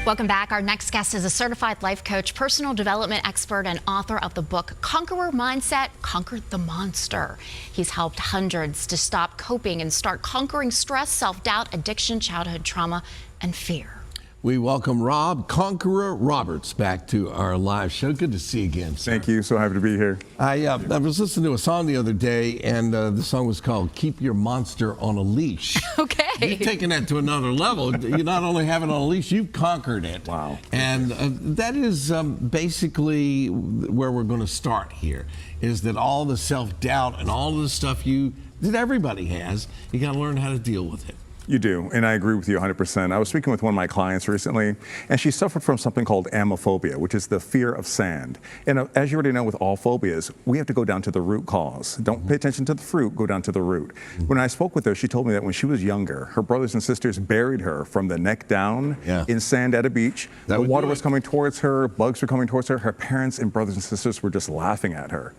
Welcome back. Our next guest is a certified life coach, personal development expert, and author of the book Conqueror Mindset, Conquer the Monster. He's helped hundreds to stop coping and start conquering stress, self-doubt, addiction, childhood trauma, and fear. We welcome Conqueror Roberts back to our live show. Good to see you again, sir. Thank you. So happy to be here. I was listening to a song the other day, and the song was called Keep Your Monster on a Leash. Okay. You've taken that to another level. You not only have it on a leash, you've conquered it. Wow. And that is basically where we're going to start here, is that all the self-doubt and all the stuff that everybody has, you got to learn how to deal with it. You do, and I agree with you 100%. I was speaking with one of my clients recently, and she suffered from something called amophobia, which is the fear of sand. And as you already know with all phobias, we have to go down to the root cause. Don't pay attention to the fruit, go down to the root. When I spoke with her, she told me that when she was younger, her brothers and sisters buried her from the neck down in sand at a beach. The water was coming towards her, bugs were coming towards her. Her parents and brothers and sisters were just laughing at her.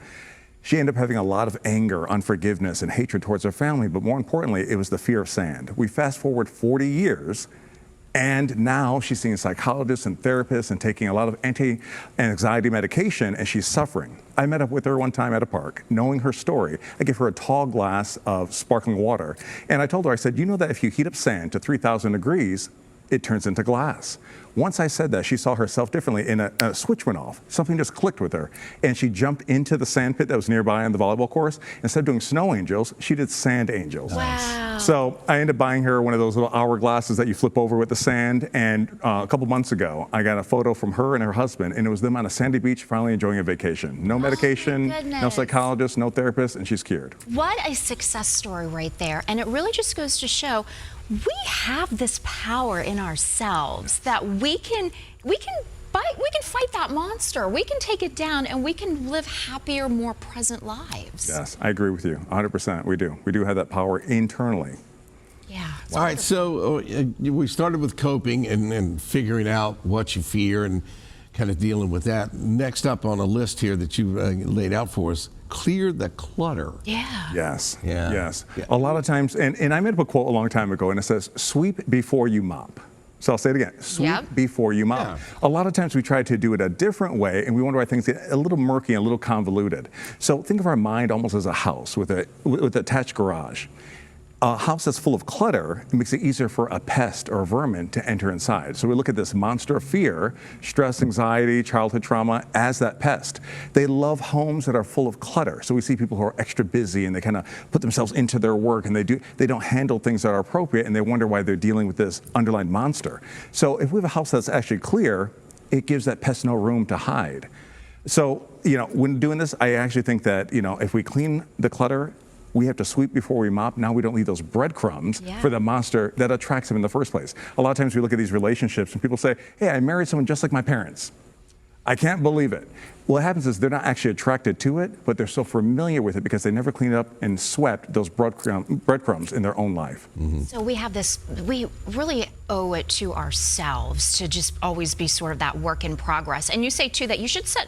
She ended up having a lot of anger, unforgiveness, and hatred towards her family, but more importantly, it was the fear of sand. We fast forward 40 years, and now she's seeing psychologists and therapists and taking a lot of anti-anxiety medication, and she's suffering. I met up with her one time at a park. Knowing her story, I gave her a tall glass of sparkling water, and I told her, I said, you know that if you heat up sand to 3,000 degrees, it turns into glass. Once I said that, she saw herself differently, and a switch went off. Something just clicked with her, and she jumped into the sand pit that was nearby on the volleyball course. Instead of doing snow angels, she did sand angels. Wow. So I ended up buying her one of those little hourglasses that you flip over with the sand, and a couple months ago, I got a photo from her and her husband, and it was them on a sandy beach finally enjoying a vacation. No medication, no psychologist, no therapist, and she's cured. What a success story right there. And it really just goes to show we have this power in ourselves that we can fight that monster. We can take it down, and we can live happier, more present lives. Yes, I agree with you 100%. We do. We do have that power internally. Yeah. All right, so we started with coping and figuring out what you fear and kind of dealing with that. Next up on a list here that you laid out for us, clear the clutter. Yeah. Yes. Yeah. Yes. Yeah. A lot of times, and I made up a quote a long time ago, and it says, sweep before you mop. So I'll say it again, sweep before you mop. Yeah. A lot of times we try to do it a different way, and we wonder why things get a little murky and a little convoluted. So think of our mind almost as a house with an attached garage. A house that's full of clutter, it makes it easier for a pest or a vermin to enter inside. So we look at this monster of fear, stress, anxiety, childhood trauma as that pest. They love homes that are full of clutter. So we see people who are extra busy and they kind of put themselves into their work and they don't handle things that are appropriate, and they wonder why they're dealing with this underlying monster. So if we have a house that's actually clear, it gives that pest no room to hide. So, when doing this, I actually think that, if we clean the clutter, we have to sweep before we mop. Now we don't leave those breadcrumbs for the monster that attracts them in the first place. A lot of times we look at these relationships and people say, hey, I married someone just like my parents. I can't believe it. What happens is they're not actually attracted to it, but they're so familiar with it because they never cleaned up and swept those breadcrumbs in their own life. So we really owe it to ourselves to just always be sort of that work in progress. And you say too that you should set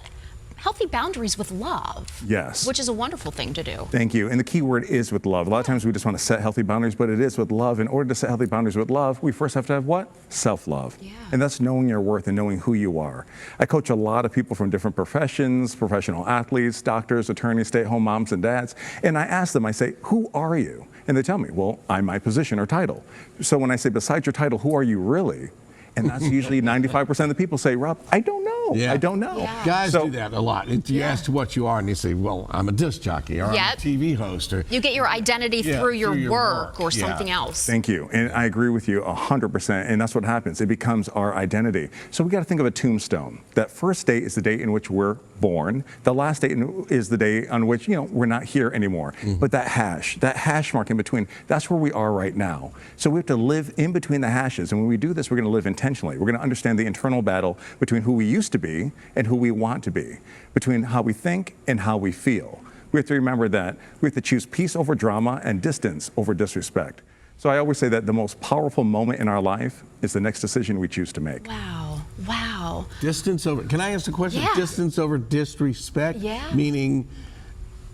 healthy boundaries with love. Yes. Which is a wonderful thing to do. Thank you. And the key word is with love. A lot of times we just want to set healthy boundaries, but it is with love. In order to set healthy boundaries with love, we first have to have what? Self-love. Yeah. And that's knowing your worth and knowing who you are. I coach a lot of people from different professions, professional athletes, doctors, attorneys, stay-at-home moms and dads. And I ask them, I say, who are you? And they tell me, well, I'm my position or title. So when I say, besides your title, who are you really? And that's usually 95% of the people say, Rob, I don't know. I don't know. Yeah. Guys do that a lot. You ask what you are, and you say, well, I'm a disc jockey, or I'm a TV host. Or, you get your identity through your work or something else. Thank you. And I agree with you 100%. And that's what happens. It becomes our identity. So we got to think of a tombstone. That first date is the date in which we're born. The last date is the day on which, we're not here anymore. But that hash mark in between, that's where we are right now. So we have to live in between the hashes. And when we do this, we're going to live intentionally. We're going to understand the internal battle between who we used to be and who we want to be, between how we think and how we feel. We have to remember that we have to choose peace over drama and distance over disrespect. So I always say that the most powerful moment in our life is the next decision we choose to make. Wow. Wow. Distance over, can I ask a question? Yeah. Distance over disrespect? Yeah. Meaning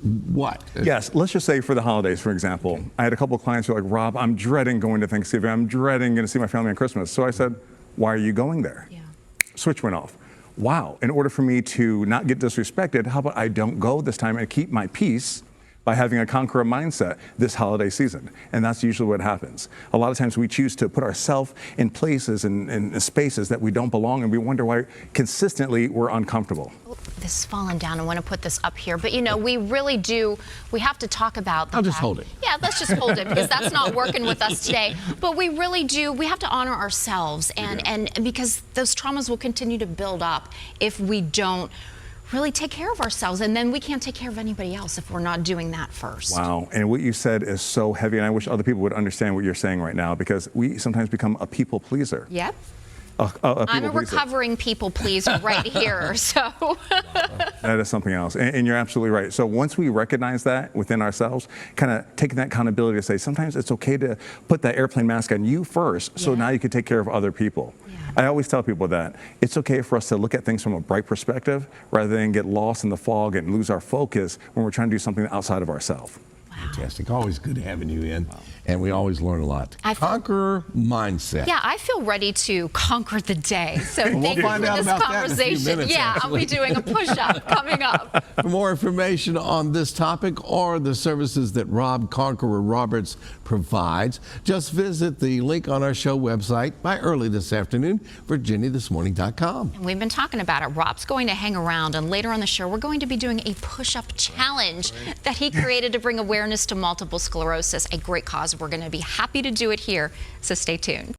what? Yes, let's just say for the holidays, for example, I had a couple of clients who were like, Rob, I'm dreading going to Thanksgiving. I'm dreading going to see my family on Christmas. So I said, Why are you going there? Yeah. Switch went off. Wow, in order for me to not get disrespected, how about I don't go this time and keep my peace by having a conqueror mindset this holiday season? And that's usually what happens. A lot of times we choose to put ourselves in places and spaces that we don't belong, and we wonder why consistently we're uncomfortable. This is falling down. I want to put this up here, but you know, we really do, we have to talk about the I'll just hold it. Yeah, let's just hold it, because that's not working with us today. But we really do, we have to honor ourselves, and because those traumas will continue to build up if we don't really take care of ourselves, and then we can't take care of anybody else if we're not doing that first. Wow, and what you said is so heavy, and I wish other people would understand what you're saying right now, because we sometimes become a people pleaser. Yep. I'm a recovering people pleaser right here, so. That is something else, and you're absolutely right. So once we recognize that within ourselves, kind of taking that accountability to say, sometimes it's okay to put that airplane mask on you first, so now you can take care of other people. I always tell people that it's okay for us to look at things from a bright perspective rather than get lost in the fog and lose our focus when we're trying to do something outside of ourselves. Fantastic. Always good having you in. And we always learn a lot. Conqueror Mindset. Yeah, I feel ready to conquer the day. So thank you for this conversation. I'll be doing a push-up coming up. For more information on this topic or the services that Conqueror Roberts provides, just visit the link on our show website by early this afternoon, virginiathismorning.com. And we've been talking about it. Rob's going to hang around, and later on the show, we're going to be doing a push-up challenge that he created to bring awareness to multiple sclerosis, a great cause. We're going to be happy to do it here, so stay tuned.